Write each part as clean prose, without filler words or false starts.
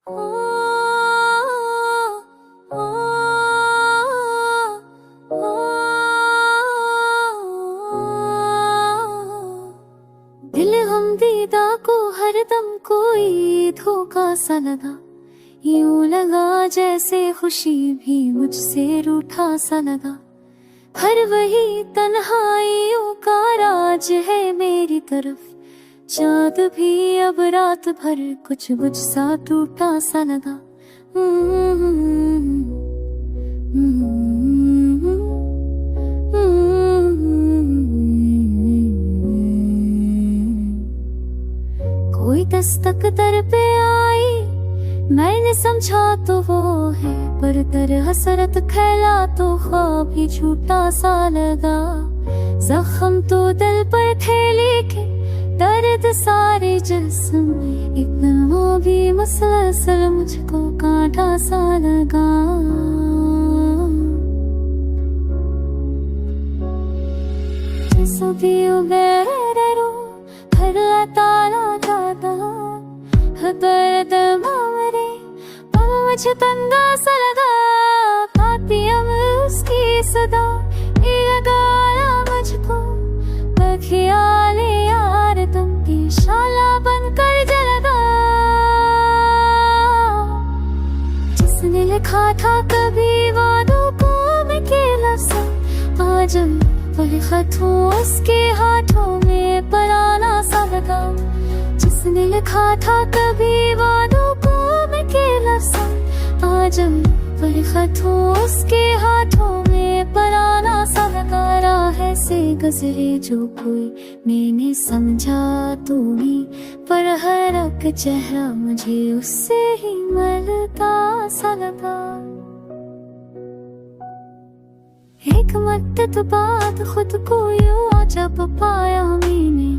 दिल हम दीदा को हरदम कोई धोखा सा लगा, यूं लगा जैसे खुशी भी मुझसे रूठा सा लगा। हर वही तन्हाइयों का राज है मेरी तरफ, चाँद भी अब रात भर कुछ मुझसा टूटा सा लगा। कोई दस्तक दर पे आई, मैंने समझा तो वो है, पर दर हसरत खैला तो ख्वाब ही झूठा सा लगा। जख्म तो दिल पर थे लेकिन दर्द सारे जिस्म में, इतना भी मसलसल मुझको कांटा सा लगा। सभी उगैरो हर ताला दादा दर्द मामरे मुझे तंगा सा लगा। आती अब उसकी सदा गाया मुझको, ख्याले यार तुम की शाला बनकर जलगा। जिसने लिखा था कभी वादों को मैं केला सा, आज पर खत हूँ उसके हाथों में पराना सा लगा। जिसने लिखा था कभी वादों को मैं केला सा, आज पर खत हूँ उसके हाथों में पराना सा लगा। राह से गुजरे जो कोई मैंने समझा तू ही, पर हर एक चेहरा मुझे उससे ही मिलता सा लगा। एक मद्दत बाद खुद को यूं जब पाया मैंने,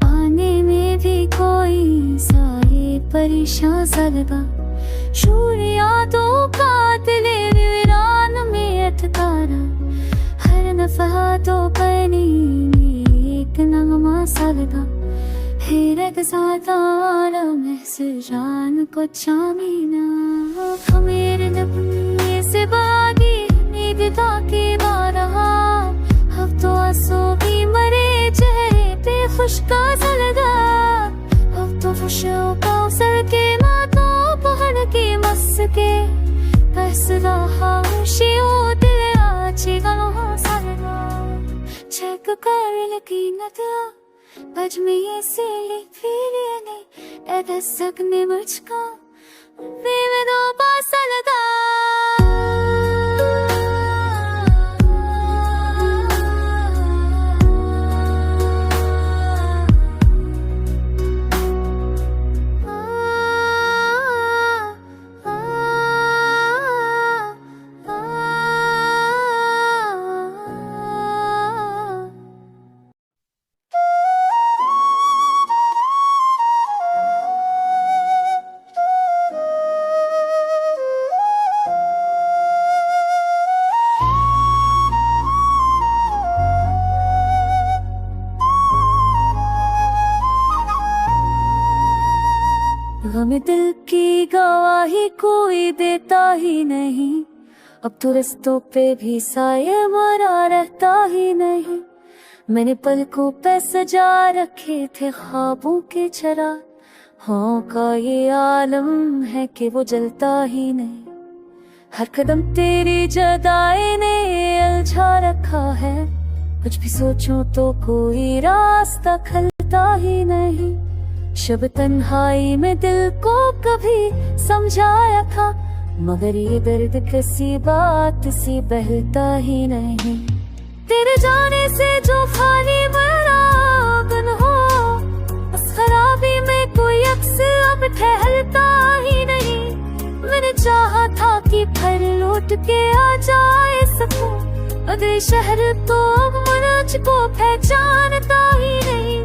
आने में भी कोई साए परेशान सा लगा। शूर यादों का दिले वीरान में अटकारा, हर नफहा तो करनी एक नगमा सा लगा। हैरत ज़्यादा आलम जान को चामीना, मेरे नबी से बागी नींद ताकि बारहा। अब तो आंसू भी मरे चेहरे पे खुशका सा लगा। अब तो खुशियों का सर के मातों पहन के मस के पैसदा हाशियों दिल आची गलों सा लगा। चेक कर लगी नदा बज में ये सेली फिर नहीं ऐसा सकने मुझको में दो पासा लगा। हमें दिल की गवाही कोई देता ही नहीं, अब तो रिश्तों पे भी साये मरा रहता ही नहीं। मैंने पलकों पे सजा रखे थे ख्वाबों के चिराग, हाँ का ये आलम है कि वो जलता ही नहीं। हर कदम तेरी जदाई ने उलझा रखा है, कुछ भी सोचूं तो कोई रास्ता खलता ही नहीं। शब तन्हाई में दिल को कभी समझाया था, मगर ये दर्द किसी बात सी बहता ही नहीं। तेरे जाने से जो खाली मेरा आंगन हो, उस खराबी में कोई अक्स अब ठहरता ही नहीं। मैंने चाहा था कि फिर लौट के आ जाए सकूं, अगले शहर तो अब मुझको पहचानता ही नहीं।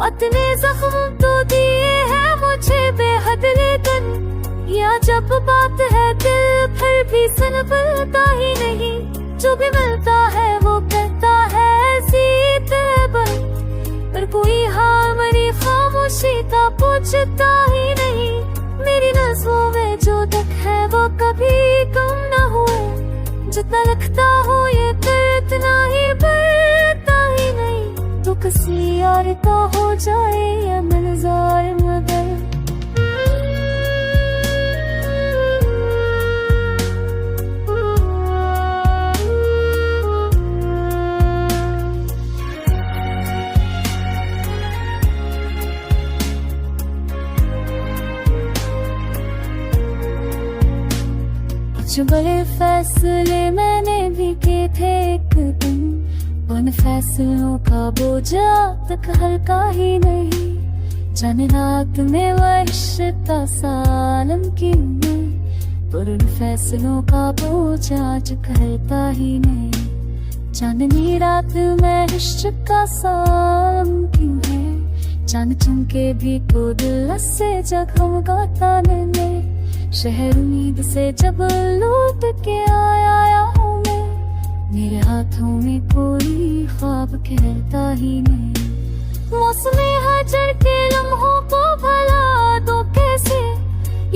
अपने जख्म तो दिए हैं मुझे बेहद लेकिन, या जब बात है दिल फिर भी संभलता ही नहीं। जो भी मिलता है वो कहता है सीते बन, पर कोई हाल मेरी खामोशी का पूछता ही नहीं। मेरी नज़रों में जितना रखता हूँ ये फिर इतना ही बढ़ता ही नहीं। तो किसी और का हो जाए ये मंज़ार मगर जो बड़े फैसले मैंने भी किए थे एक दिन, उन फैसलों का बोझा तक हल्का ही नहीं। जाने रात में वहशत सालम की मैं, पर उन फैसलों का बोझा आज हल्का ही नहीं। चांदनी रात में इश्क का सालम क्यों है, चांद चमके भी तो दिल से जगमगाता नहीं। शहर उम्मीद से जब लौट के आया हूँ मैं, मेरे हाथों में कोई ख्वाब कहता ही नहीं। मौसम हजर के लम्हों को भला दो कैसे,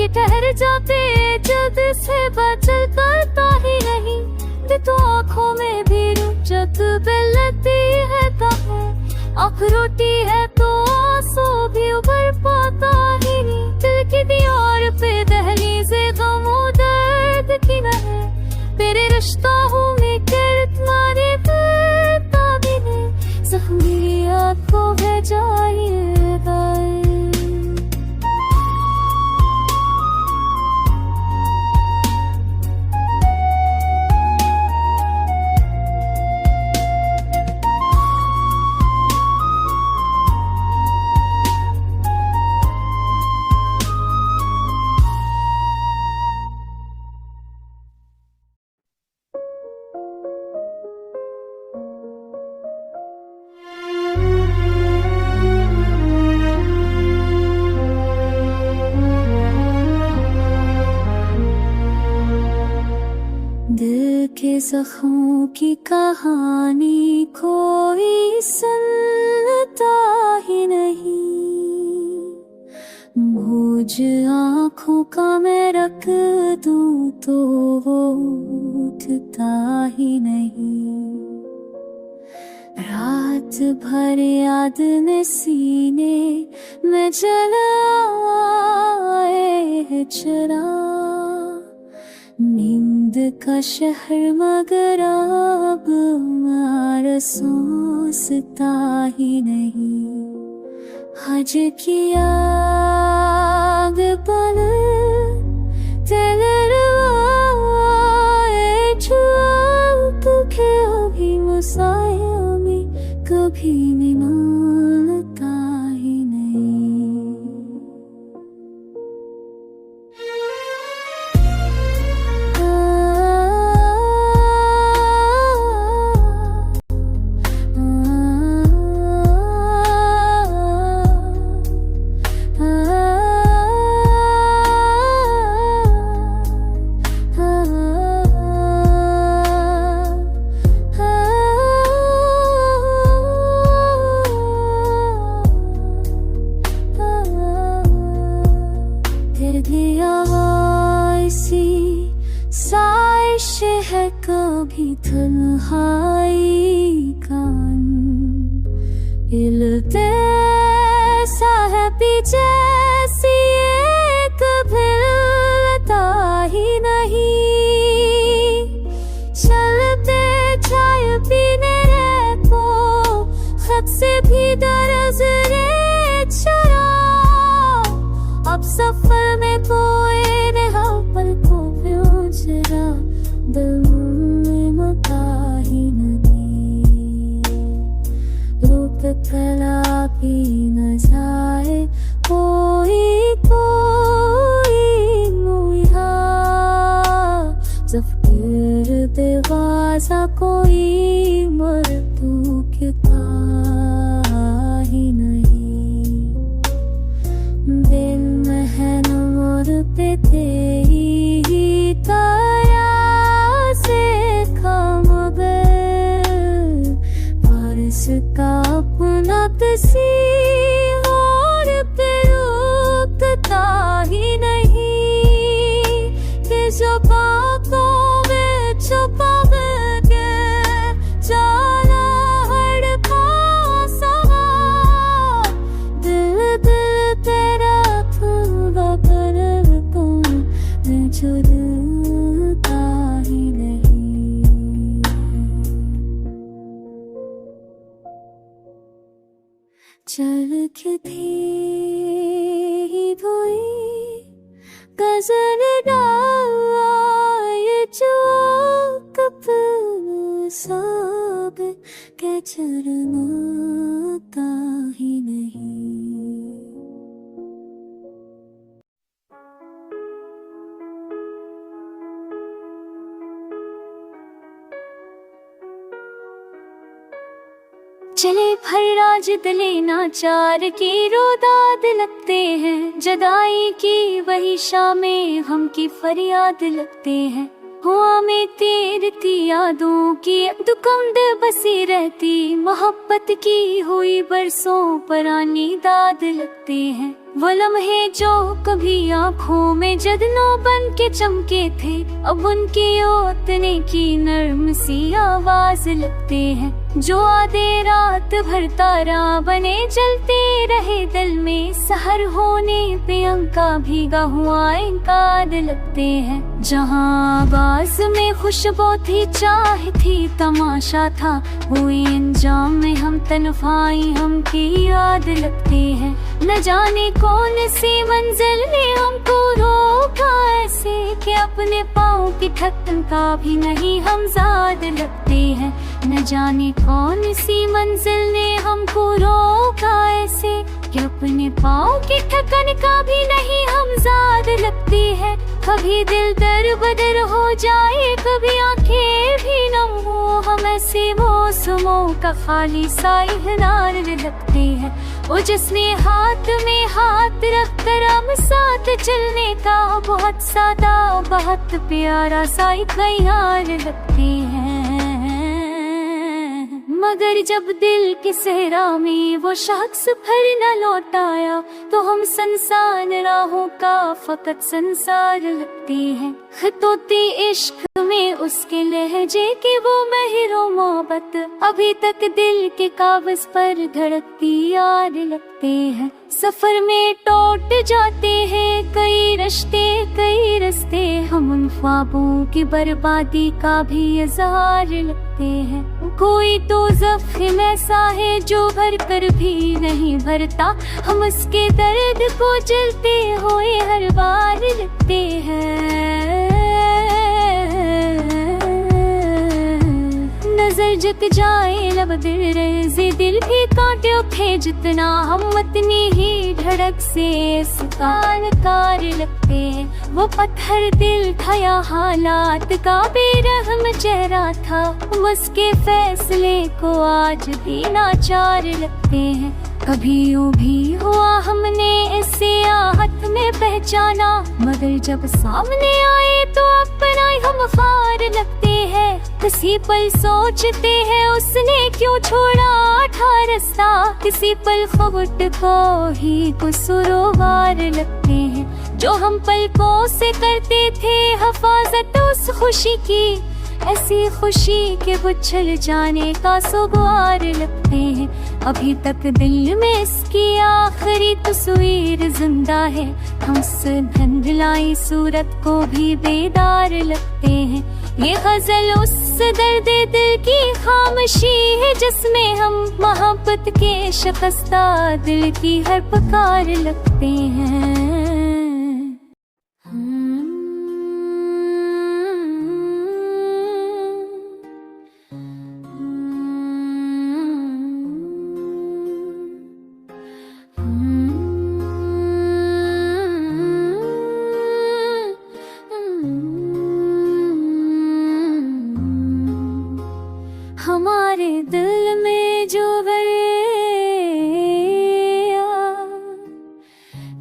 ये ठहर जाते जल्द से बचल करता ही नहीं। दे तो आँखों में भी रुचत बिलती है ताहे, आँख रोटी है तो आंसू भी उभर पाता ही नहीं। दिल की दीवार पे दहलीज़े गमो दर्द की न है, तेरे रिश्ता हूँ मैं कर तुम्हारे करता भी नहीं। ज़ख्मी याद को भेजाइए गाए। दिल के ज़ख्मों की कहानी कोई सुनता ही नहीं। मुझ आँखों का मैं रख दूँ तो वो उठता ही नहीं। रात भर याद में सीने में जलाए है चरा, नींद का शहर मगर अब मार सोचता ही नहीं। हज की आग पल तेरे छुप के अभी मुसाया में कभी नहीं मानता ही नहीं। है कभी तन्हाई कान हिलते सा है पीछे सी एक भिलता ही नहीं। चलते चाय पीने को खत से भी दर्ज रे चरा, अब सफर में कोई रहा पल को जरा दिल में मता ही नहीं। रूप फैला भी न जाए कोई मुहा, ज़फ़ीर बेवाज़ा कोई मरतूक था ही नहीं। बिन महन मोर पे तेरी ही तारा से खामगर, बारिश का अपना किसी और पे रुकता ही नहीं। कि जो बातों में छुपा जुड़ता ही नहीं। चलती थी धोई गजर डाए जो कपल सब के चरता ही नहीं। चले फर्राज दिले नाचार की रोदाद लगते हैं, जदाई की वही शामें हम की फरियाद लगते हैं। हुआ में तेरती यादों की दुकंद बसी रहती, मोहब्बत की हुई बरसों परानी दाद लगते हैं। वो लम्हे जो कभी आँखों में जदनों बन के चमके थे, अब उनकी ओतने की नर्म सी आवाज लगते हैं। जो आधे रात भर तारा बने जलते रहे दिल में, सहर होने पे अंका भीगा हुआ इंकार लगते हैं। जहाँ आवाज में खुशबू थी, चाह थी, तमाशा था, हुई अंजाम में हम तन्हाई हम की याद लगते हैं। न जाने कौन सी मंजिल ने हमको रोका ऐसे कि अपने पाँव की ठक्कन का भी नहीं हम ज़ाद लगते हैं। न जाने कौन सी मंजिल ने हमको रोका ऐसे कि अपने पाँव की ठक्कन का भी नहीं हम ज़ाद लगते हैं। कभी दिल दर बदर हो जाए, कभी आंखें भी नम हो, हम ऐसे मौसमों का खाली सा इहनार लगते हैं। वो जिसने हाथ में हाथ रख कर हम साथ चलने का, बहुत सादा बहुत प्यारा सा इख्तियार लगते हैं। मगर जब दिल के सहरा में वो शख्स फिर न लौट आया, तो हम संसार राहों का फकत संसार लगते हैं। खतोते इश्क में उसके लहजे के वो महरो मोहब्बत, अभी तक दिल के कागज पर धड़कती याद लगते हैं। सफर में टूट जाते हैं कई रिश्ते कई रास्ते, हम उन ख्वाबों की बर्बादी का भी इज़हार लगते हैं। कोई तो ज़ख्म ऐसा है जो भर कर भी नहीं भरता, हम उसके दर्द को जलते हुए हर बार लगते हैं। नजर झुक जाए लब दिल रेज़े, दिल भी कांटे उठे जितना, हम उतनी ही धड़क से सुकान कार लगते हैं। वो पत्थर दिल था या हालात का बेरहम चेहरा था, हम उसके फैसले को आज भी नाचार लगते हैं। कभी यूं भी हुआ हमने इसे आहत में पहचाना, मगर जब सामने आए तो अपना ही हम खार लगते हैं। किसी पल सोचते हैं उसने क्यों छोड़ा था रास्ता, किसी पल खबट को ही कसूरवार लगते हैं। जो हम पलकों से करते थे हिफाजत उस खुशी की, ऐसी खुशी के उछल जाने का सुगवार लगते हैं। अभी तक दिल में इसकी आखिरी तस्वीर जिंदा है, हम उस धुंधलाई सूरत को भी बेदार लगते हैं। ये गजल उस दर्द दिल की खामोशी है, जिसमें हम मोहब्बत के शिकस्ता दिल की हर पुकार लगते हैं। हमारे दिल में जो गया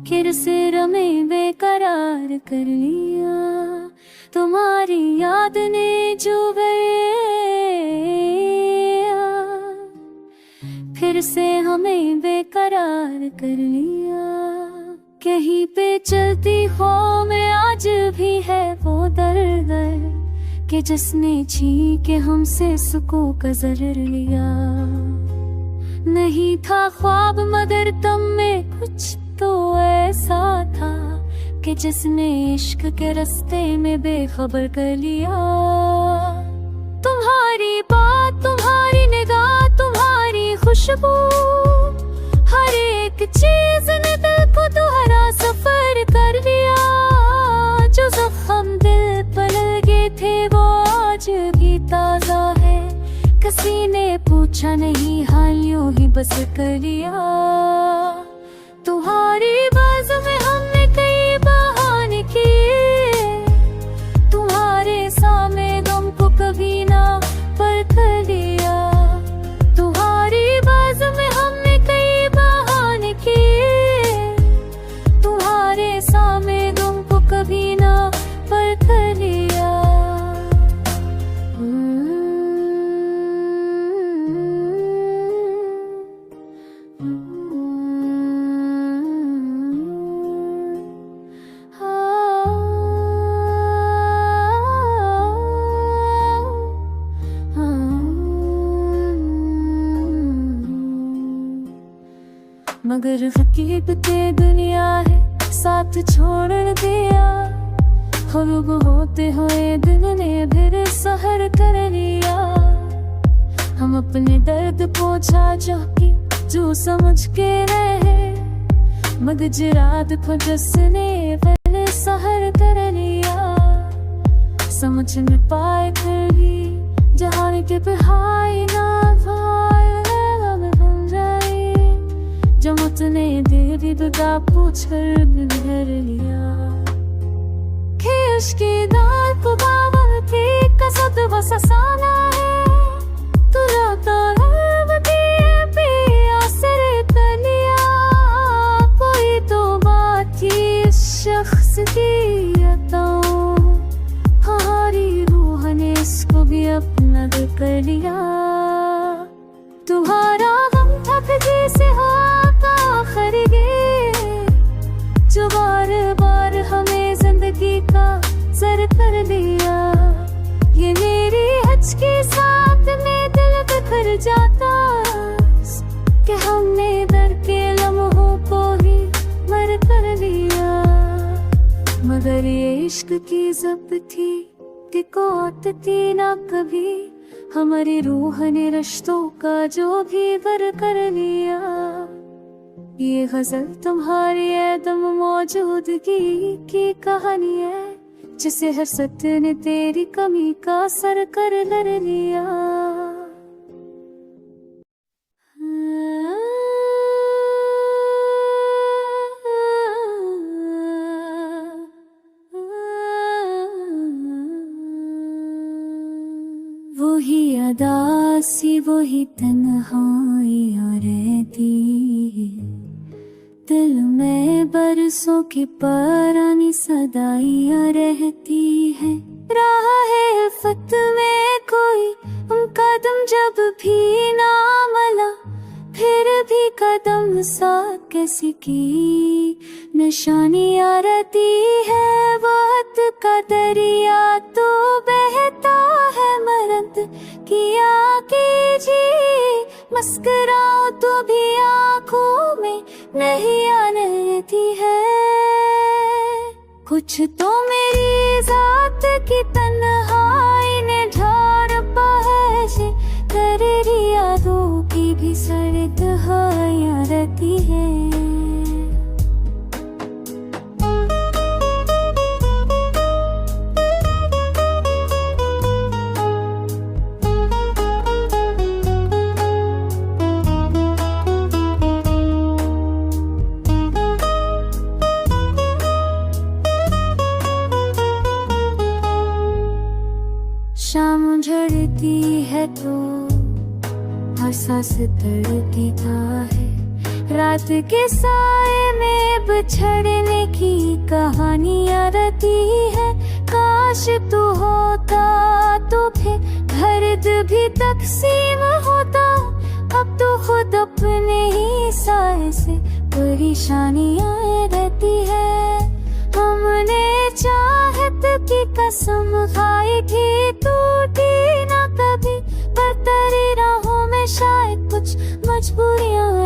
किरसे रमे बेकरार कर लिया, तुम्हारी याद ने जो गया फिर से हमें बेकरार कर लिया। कहीं पे चलती हो में आज भी है वो दर्द कि जिसने छीन के हमसे सुकून का ज़र लिया। नहीं था ख्वाब मगर तुम में कुछ तो ऐसा था, कि जिसने इश्क के रास्ते में बेखबर कर लिया। तुम्हारी बात, तुम्हारी निगाह, तुम्हारी खुशबू, हर एक चीज ने दिल को दोहरा सफर कर लिया। जो जख्म दिल पर लगे थे वो आज भी ताजा है, किसी ने पूछा नहीं हाल यूं ही बस कर लिया। तुम्हारी बाजों में हमने कई बहाने किए, तुम्हारे सामने गम को कभी ना परख लिया। तुम्हारी बाजों में हमने कई बहाने किए, तुम्हारे सामने गम को कभी ना परख लिया। मगर हकीकत दुनिया है साथ छोड़ दिया। ख्वाब होते हुए दिल ने फिर सहर कर लिया। हम अपने दर्द पोछा चौकी जो समझ के रहे, मगर रात को जिसने फिर सहर कर लिया। समझ न पाए फिर भी जहान के बिहाई ना जब उतने देरी दुदा पूछ कर घर लिया। खेश की दाल को बावल की कसद बस आसाना है, तू रोता है बदिए पिया सिर कर लिया। कोई तो बात थी इस शख्स की अताओं, हमारी रूह ने इसको भी अपना दिल कर लिया। तुम्हारा गम थक जैसे हो जो बार बार हमें जिंदगी का सर कर दिया। ये मेरी हज के साथ में दिल बिखर जाता कि हमने दर के लम्हों को ही मर कर लिया। मगर ये इश्क की ज़ब्त थी कि कोतती ना कभी, हमारी रूह ने रिश्तों का जो भी वर कर लिया। ये गजल तुम्हारी एकदम मौजूदगी की कहानी है, जिसे हर सत्य ने तेरी कमी का सर कर लिया। वही अदासी वही तन्हाइयाँ रहती है, दिल में बरसों की पुरानी सदाइयाँ रहती है। राह है फत में कोई कदम जब भी ना मिला, फिर भी कदम सा किसी की निशानियाँ रहती है। वक्त का दरिया तो बहता है मरद किया कीजिए, मस्कराओ तो भी आँखों में नहीं आने दी है। कुछ तो मेरी जात की तन्हाई ने ढार पाए, तेरी यादों की भी सड़क हाया रहती है। शाम झड़ती है तो हर सांस तड़पता है, रात के साए में बिछड़ने की कहानियाँ रहती है। काश तू होता तो फिर दर्द भी तकसीम होता, अब तो खुद अपने ही साए से परेशानियाँ रहती है। हमने चाहत की कसम खाई थी टूटी ना कभी, पर तेरी राहों में शायद कुछ मजबूरियाँ